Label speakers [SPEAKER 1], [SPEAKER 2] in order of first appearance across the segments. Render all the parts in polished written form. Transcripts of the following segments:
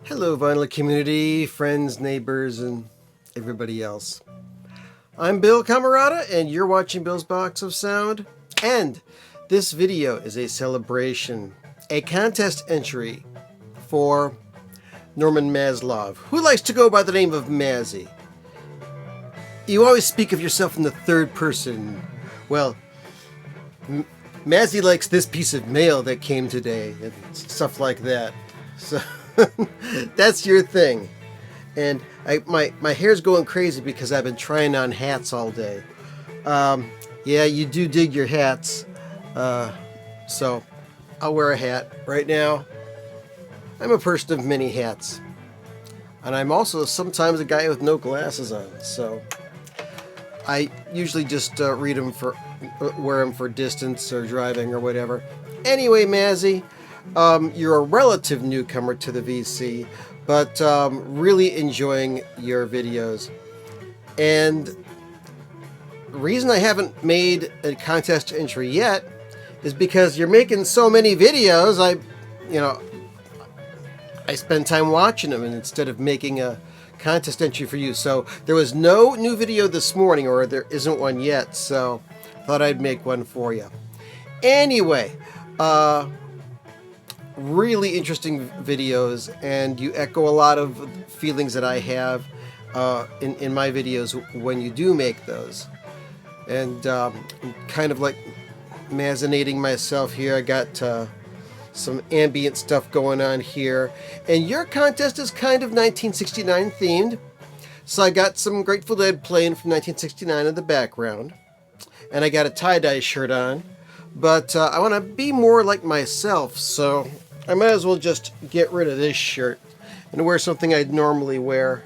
[SPEAKER 1] Hello, vinyl community, friends, neighbors, and everybody else. I'm Bill Camarada, and you're watching Bill's Box of Sound. And this video is a celebration, a contest entry for Norman Maslov, who likes to go by the name of Mazzy. You always speak of yourself in the third person. Well, Mazzy likes this piece of mail that came today, and stuff like that. So that's your thing. And my hair's going crazy because I've been trying on hats all day. Yeah, you do dig your hats. So I'll wear a hat. Right now, I'm a person of many hats. And I'm also sometimes a guy with no glasses on. So I usually just wear them for distance or driving or whatever. Anyway, Mazzy, you're a relative newcomer to the VC, but really enjoying your videos. And the reason I haven't made a contest entry yet is because you're making so many videos. I spend time watching them, and instead of making a contest entry for you. So there was no new video this morning, or there isn't one yet, so I thought I'd make one for you. Anyway, really interesting videos, and you echo a lot of feelings that I have in my videos when you do make those. And I'm kind of like mazinating myself here. I got some ambient stuff going on here, and your contest is kind of 1969 themed, so I got some Grateful Dead playing from 1969 in the background, and I got a tie-dye shirt on, but I want to be more like myself, so I might as well just get rid of this shirt and wear something I'd normally wear,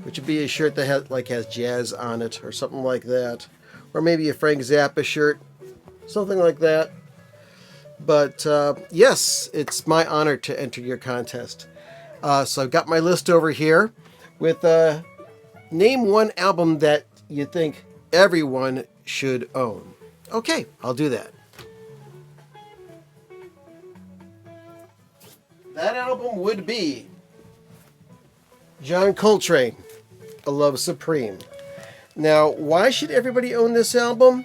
[SPEAKER 1] which would be a shirt that has jazz on it or something like that, or maybe a Frank Zappa shirt, something like that. But yes, it's my honor to enter your contest. So I've got my list over here with name one album that you think everyone should own. Okay, I'll do that. That album would be John Coltrane, A Love Supreme. Now, why should everybody own this album?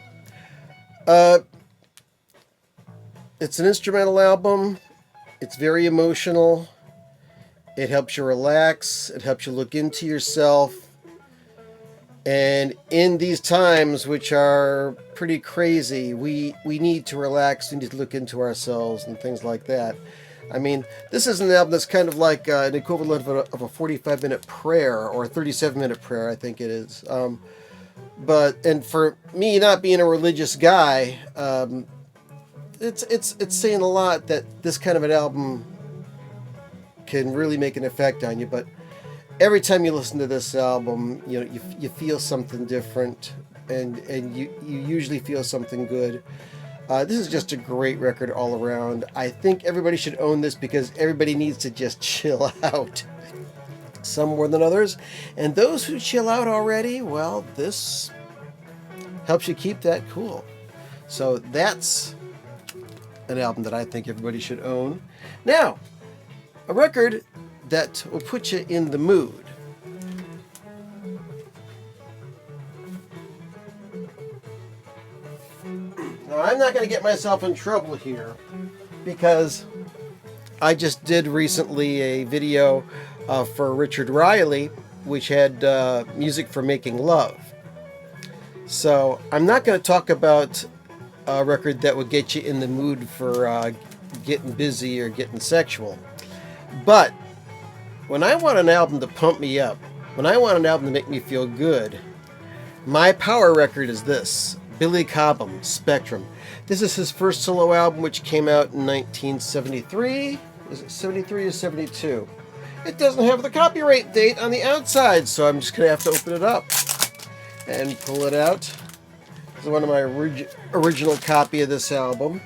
[SPEAKER 1] It's an instrumental album. It's very emotional. It helps you relax. It helps you look into yourself. And in these times, which are pretty crazy, we need to relax. We need to look into ourselves and things like that. I mean, this is an album that's kind of like an equivalent of a 45-minute prayer or a 37-minute prayer, I think it is. And for me, not being a religious guy, it's saying a lot that this kind of an album can really make an effect on you. But every time you listen to this album, you feel something different, and you usually feel something good. This is just a great record all around. I think everybody should own this because everybody needs to just chill out. Some more than others. And those who chill out already, well, this helps you keep that cool. So that's an album that I think everybody should own. Now, a record that will put you in the mood. Now, I'm not going to get myself in trouble here because I just did recently a video for Richard Riley, which had music for making love. So I'm not going to talk about a record that would get you in the mood for getting busy or getting sexual. But when I want an album to pump me up, when I want an album to make me feel good, my power record is this. Billy Cobham, Spectrum. This is his first solo album, which came out in 1973. Is it 73 or 72? It doesn't have the copyright date on the outside, so I'm just going to have to open it up and pull it out. This is one of my original copy of this album.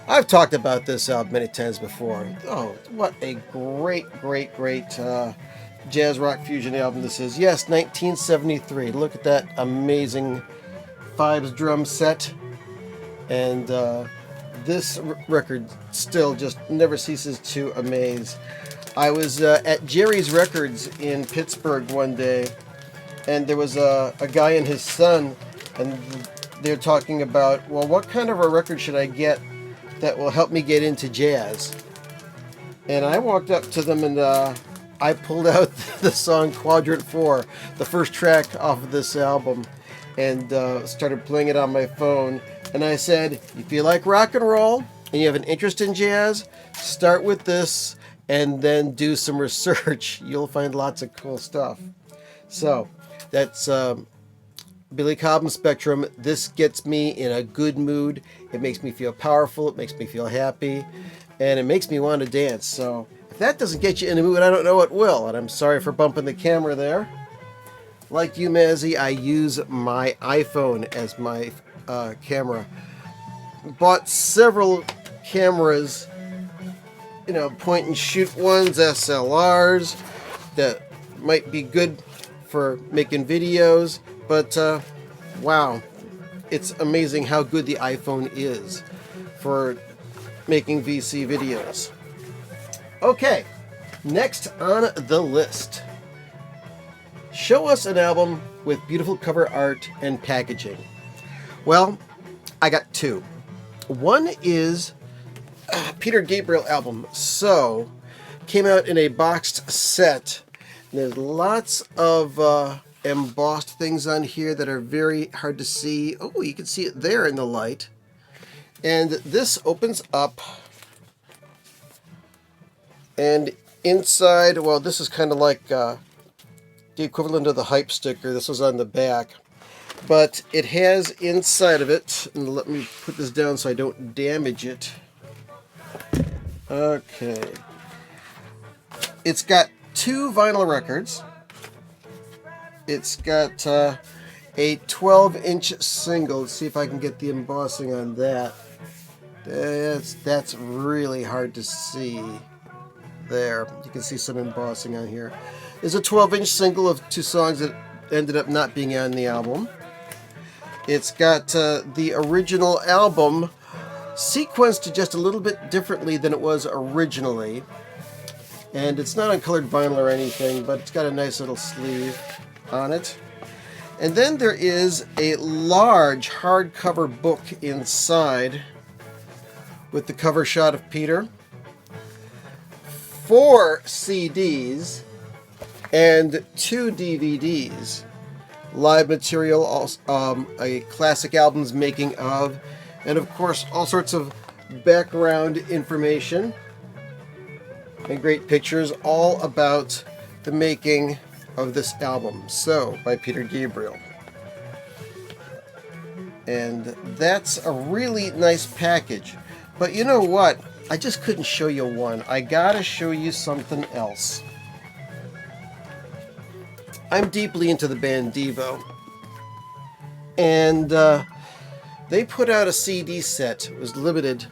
[SPEAKER 1] I've talked about this album many times before. Oh, what a great jazz rock fusion album this is. Yes, 1973. Look at that amazing Fives drum set. And this record still just never ceases to amaze. I was at Jerry's Records in Pittsburgh one day, and there was a guy and his son, and they're talking about, well, what kind of a record should I get that will help me get into jazz? And I walked up to them and I pulled out the song Quadrant 4, the first track off of this album, and started playing it on my phone. And I said, if you like rock and roll and you have an interest in jazz, start with this and then do some research. You'll find lots of cool stuff. So that's Billy Cobham Spectrum. This gets me in a good mood. It makes me feel powerful. It makes me feel happy. And it makes me want to dance. So if that doesn't get you in the mood, I don't know what will. And I'm sorry for bumping the camera there. Like you, Mazzy, I use my iPhone as my camera. Bought several cameras, you know, point and shoot ones, SLRs, that might be good for making videos. But wow, it's amazing how good the iPhone is for making VC videos. Okay, next on the list. Show us an album with beautiful cover art and packaging. Well, I got two. One is Peter Gabriel album, So, came out in a boxed set. There's lots of embossed things on here that are very hard to see. Oh, you can see it there in the light. And this opens up. And inside, well, this is kind of like the equivalent of the hype sticker. This was on the back. But it has inside of it, and let me put this down so I don't damage it. Okay. It's got two vinyl records. It's got a 12-inch single. Let's see if I can get the embossing on that. That's really hard to see. There, you can see some embossing on here. There's a 12-inch single of two songs that ended up not being on the album. It's got the original album sequenced just a little bit differently than it was originally. And it's not on colored vinyl or anything, but it's got a nice little sleeve on it. And then there is a large hardcover book inside with the cover shot of Peter, 4 CDs, and 2 DVDs. Live material, a classic album's making of, and of course all sorts of background information and great pictures all about the making of this album, So, by Peter Gabriel. And that's a really nice package. But you know what? I just couldn't show you one. I gotta show you something else. I'm deeply into the band Devo. And they put out a CD set. It was limited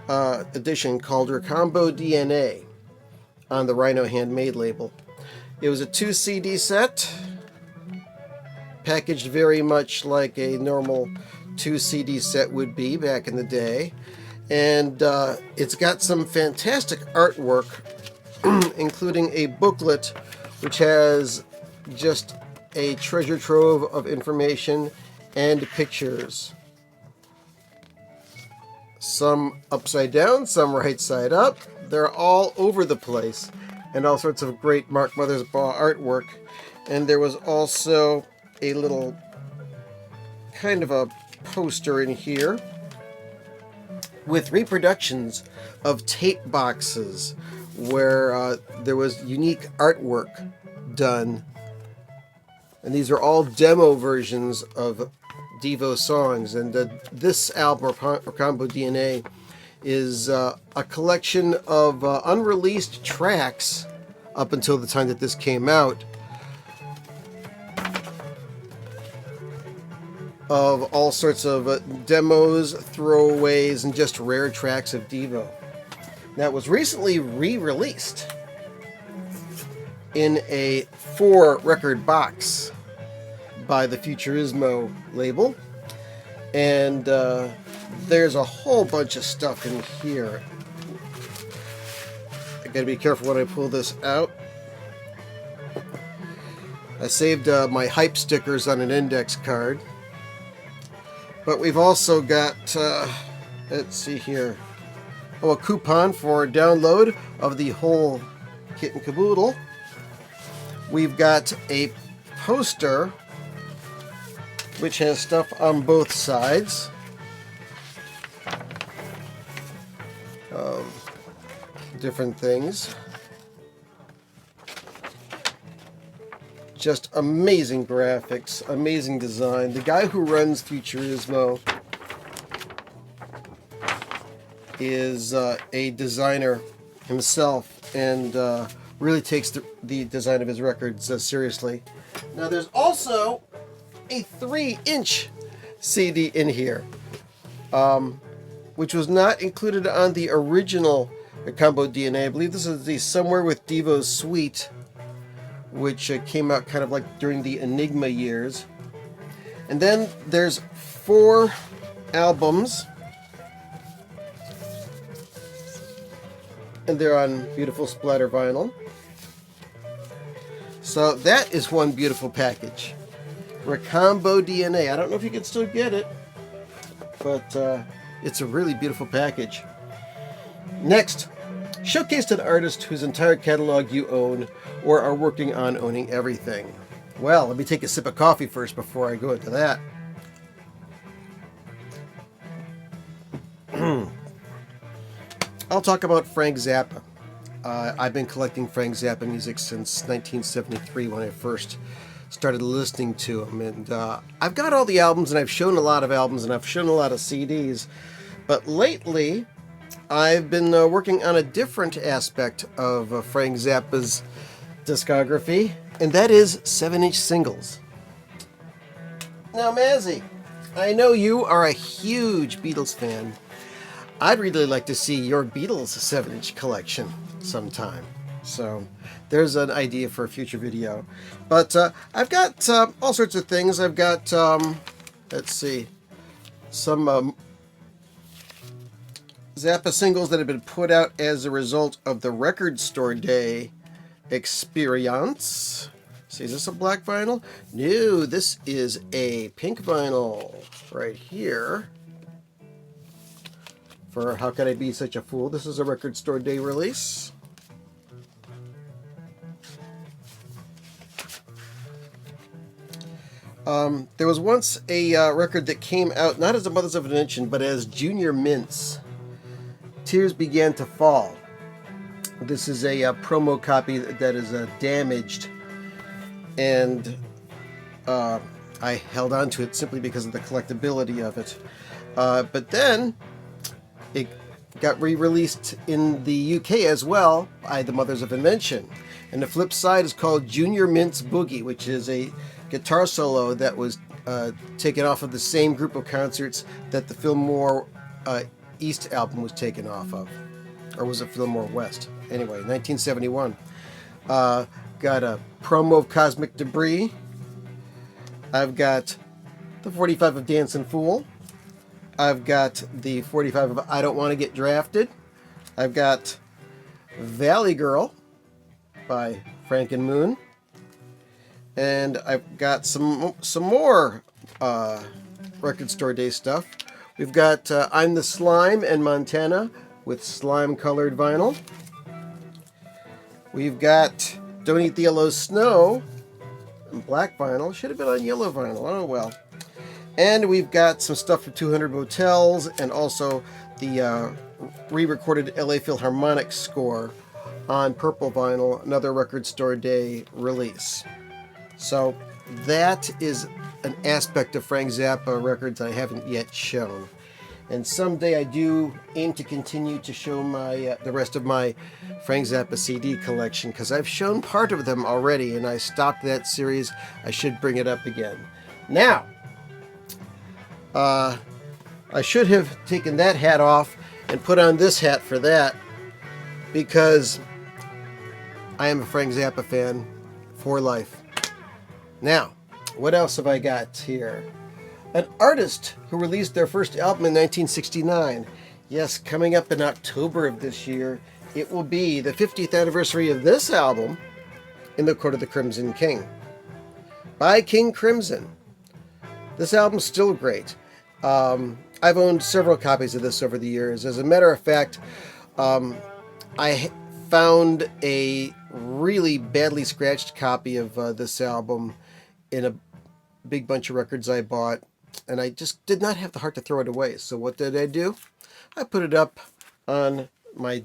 [SPEAKER 1] edition called Rocambo DNA on the Rhino Handmade label. It was a 2 CD set, packaged very much like a normal 2 CD set would be back in the day. And it's got some fantastic artwork, including a booklet which has just a treasure trove of information and pictures. Some upside down, some right side up. They're all over the place, and all sorts of great Mark Mothersbaugh artwork. And there was also a little kind of a poster in here with reproductions of tape boxes where there was unique artwork done. And these are all demo versions of Devo songs. And this album, Rocambo DNA, is a collection of unreleased tracks up until the time that this came out, of all sorts of demos, throwaways, and just rare tracks of Devo. That was recently re-released in a 4-record box by the Futurismo label. And there's a whole bunch of stuff in here. I gotta be careful when I pull this out. I saved my hype stickers on an index card. But we've also got, let's see here, a coupon for download of the whole kit and caboodle. We've got a poster which has stuff on both sides. Different things. Just amazing graphics, amazing design. The guy who runs Futurismo is a designer himself and really takes the design of his records seriously. Now there's also a 3-inch CD in here, which was not included on the original Combo DNA. I believe this is the Somewhere with Devo suite, which came out kind of like during the Enigma years. And then there's 4 albums, and they're on beautiful splatter vinyl. So that is one beautiful package. Combo DNA. I don't know if you can still get it, but it's a really beautiful package. Next, showcase an artist whose entire catalog you own or are working on owning everything. Well, let me take a sip of coffee first before I go into that. I'll talk about Frank Zappa. I've been collecting Frank Zappa music since 1973 when I first started listening to him. And I've got all the albums, and I've shown a lot of albums, and I've shown a lot of CDs. But lately, I've been working on a different aspect of Frank Zappa's discography, and that is 7-inch singles. Now, Mazzy, I know you are a huge Beatles fan. I'd really like to see your Beatles 7-inch collection sometime. So there's an idea for a future video. But I've got all sorts of things. I've got, let's see, some Zappa singles that have been put out as a result of the Record Store Day experience. See, is this a black vinyl? No, this is a pink vinyl right here. For How Could I Be Such a Fool? This is a Record Store Day release. There was once a record that came out not as a Mothers of Invention, but as Junior Mints. Tears Began to Fall. This is a promo copy that is damaged, and I held on to it simply because of the collectability of it. But then it got re-released in the UK as well by the Mothers of Invention. And the flip side is called Junior Mint's Boogie, which is a guitar solo that was taken off of the same group of concerts that the Fillmore East album was taken off of. Or was it Fillmore West? Anyway, 1971. Got a promo of Cosmic Debris. I've got the 45 of Dancin' Fool. I've got the 45 of I Don't Want to Get Drafted. I've got Valley Girl by Frank and Moon. And I've got some more Record Store Day stuff. We've got I'm the Slime and Montana with slime-colored vinyl. We've got Don't Eat the Yellow Snow and black vinyl. Should have been on yellow vinyl. Oh, well. And we've got some stuff for 200 Motels and also the re-recorded LA Philharmonic score on purple vinyl, another Record Store Day release. So that is an aspect of Frank Zappa records I haven't yet shown. And someday I do aim to continue to show my the rest of my Frank Zappa CD collection, because I've shown part of them already and I stopped that series. I should bring it up again. Now, I should have taken that hat off and put on this hat for that, because I am a Frank Zappa fan for life. Now, what else have I got here? An artist who released their first album in 1969. Yes, coming up in October of this year, it will be the 50th anniversary of this album, In the Court of the Crimson King, by King Crimson. This album's still great. I've owned several copies of this over the years. As a matter of fact, I found a really badly scratched copy of this album in a big bunch of records I bought, and I just did not have the heart to throw it away. So what did I do? I put it up on my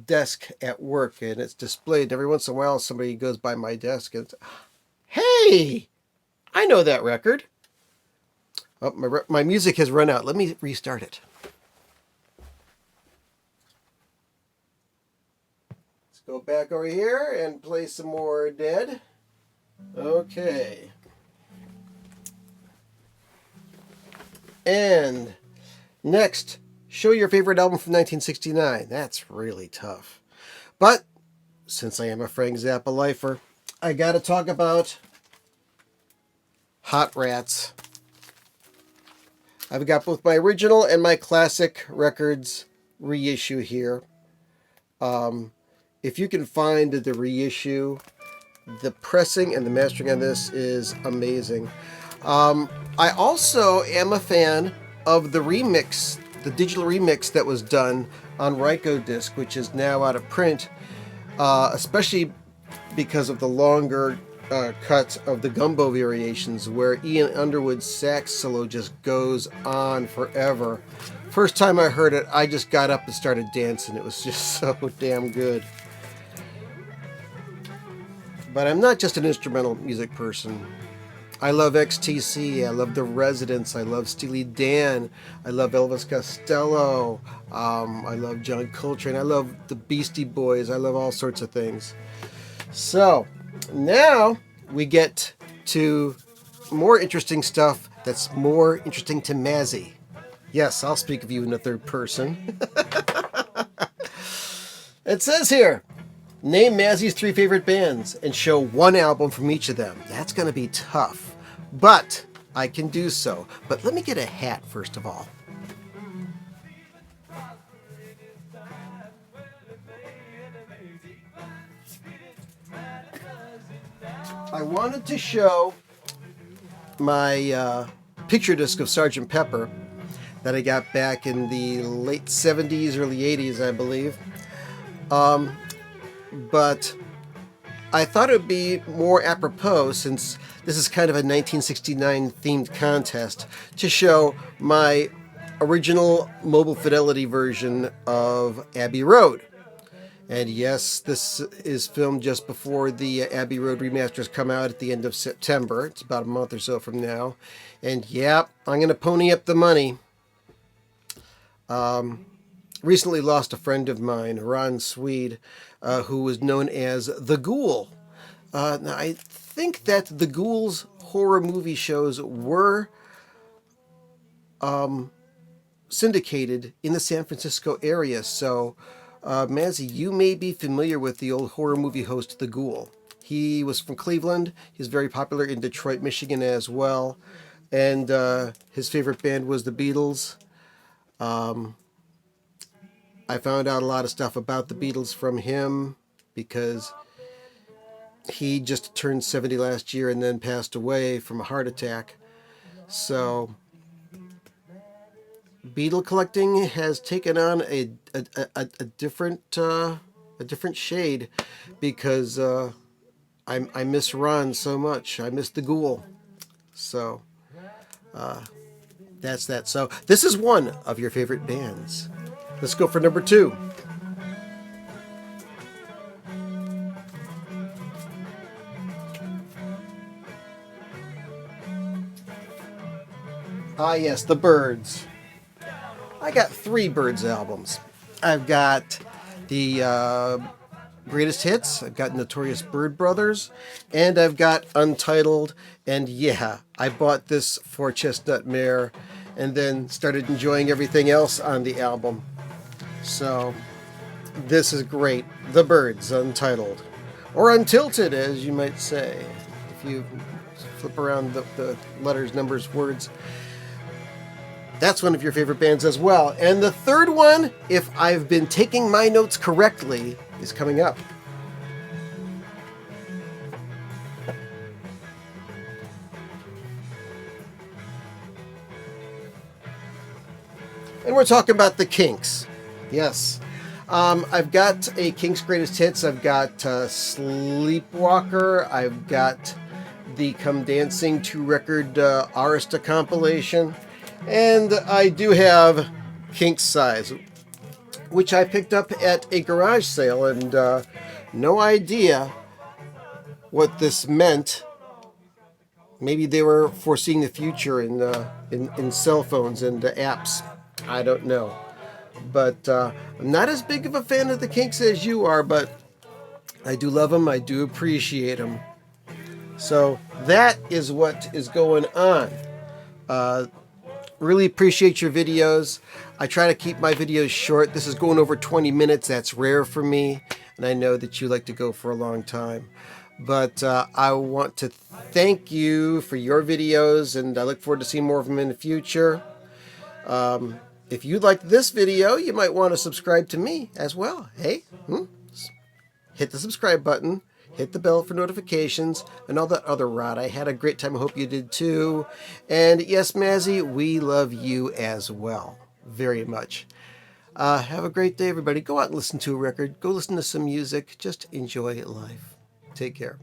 [SPEAKER 1] desk at work, and it's displayed. Every once in a while, somebody goes by my desk and says, "Hey, I know that record." Oh, my music has run out. Let me restart it. Let's go back over here and play some more Dead. Okay. And next, show your favorite album from 1969. That's really tough. But since I am a Frank Zappa lifer, I got to talk about Hot Rats. I've got both my original and my classic records reissue here. If you can find the reissue, the pressing and the mastering on this is amazing. I also am a fan of the remix, the digital remix that was done on Rykodisc, which is now out of print, especially because of the longer cut of the Gumbo variations, where Ian Underwood's sax solo just goes on forever. First time I heard it, I just got up and started dancing. It was just so damn good. But I'm not just an instrumental music person. I love XTC, I love The Residents, I love Steely Dan, I love Elvis Costello, I love John Coltrane, I love the Beastie Boys, I love all sorts of things. So, now we get to more interesting stuff that's more interesting to Mazzy. Yes, I'll speak of you in the third person. It says here, name Mazzy's 3 favorite bands and show one album from each of them. That's going to be tough, but I can do so. But let me get a hat first of all. I wanted to show my picture disc of Sgt. Pepper that I got back in the late 70s, early 80s, I believe. But I thought it would be more apropos, since this is kind of a 1969 themed contest, to show my original Mobile Fidelity version of Abbey Road. And yes, this is filmed just before the Abbey Road remasters come out at the end of September. It's about a month or so from now. And yeah, I'm going to pony up the money. Recently lost a friend of mine, Ron Swede, who was known as The Ghoul. Now, I think that The Ghoul's horror movie shows were syndicated in the San Francisco area, so Mazzy, you may be familiar with the old horror movie host, The Ghoul. He was from Cleveland. He's very popular in Detroit, Michigan as well. And his favorite band was the Beatles. I found out a lot of stuff about the Beatles from him because he just turned 70 last year and then passed away from a heart attack. So Beatle collecting has taken on a different shade, because I miss Ron so much. I miss the Ghoul. So that's that. So this is one of your favorite bands. Let's go for number 2. Ah, yes, the Byrds. I got 3 Byrds albums. I've got the Greatest Hits, I've got Notorious Byrd Brothers, and I've got Untitled. And yeah, I bought this 4-chestnut mare and then started enjoying everything else on the album. So this is great. The Byrds, Untitled. Or Untilted, as you might say, if you flip around the letters, numbers, words. That's one of your favorite bands as well. And the third one, if I've been taking my notes correctly, is coming up. And we're talking about the Kinks. Yes. I've got a Kinks Greatest Hits. I've got Sleepwalker. I've got the Come Dancing 2 record Arista compilation. And I do have Kinks Size, which I picked up at a garage sale, and no idea what this meant. Maybe they were foreseeing the future in cell phones and apps. I don't know. But I'm not as big of a fan of the Kinks as you are, but I do love them. I do appreciate them. So that is what is going on. Really appreciate your videos. I try to keep my videos short. This is going over 20 minutes. That's rare for me. And I know that you like to go for a long time. But I want to thank you for your videos, and I look forward to seeing more of them in the future. If you liked this video, you might want to subscribe to me as well. Hey, hit the subscribe button, hit the bell for notifications, and all that other rot. I had a great time. I hope you did too. And yes, Mazzy, we love you as well. Very much. Have a great day, everybody. Go out and listen to a record. Go listen to some music. Just enjoy life. Take care.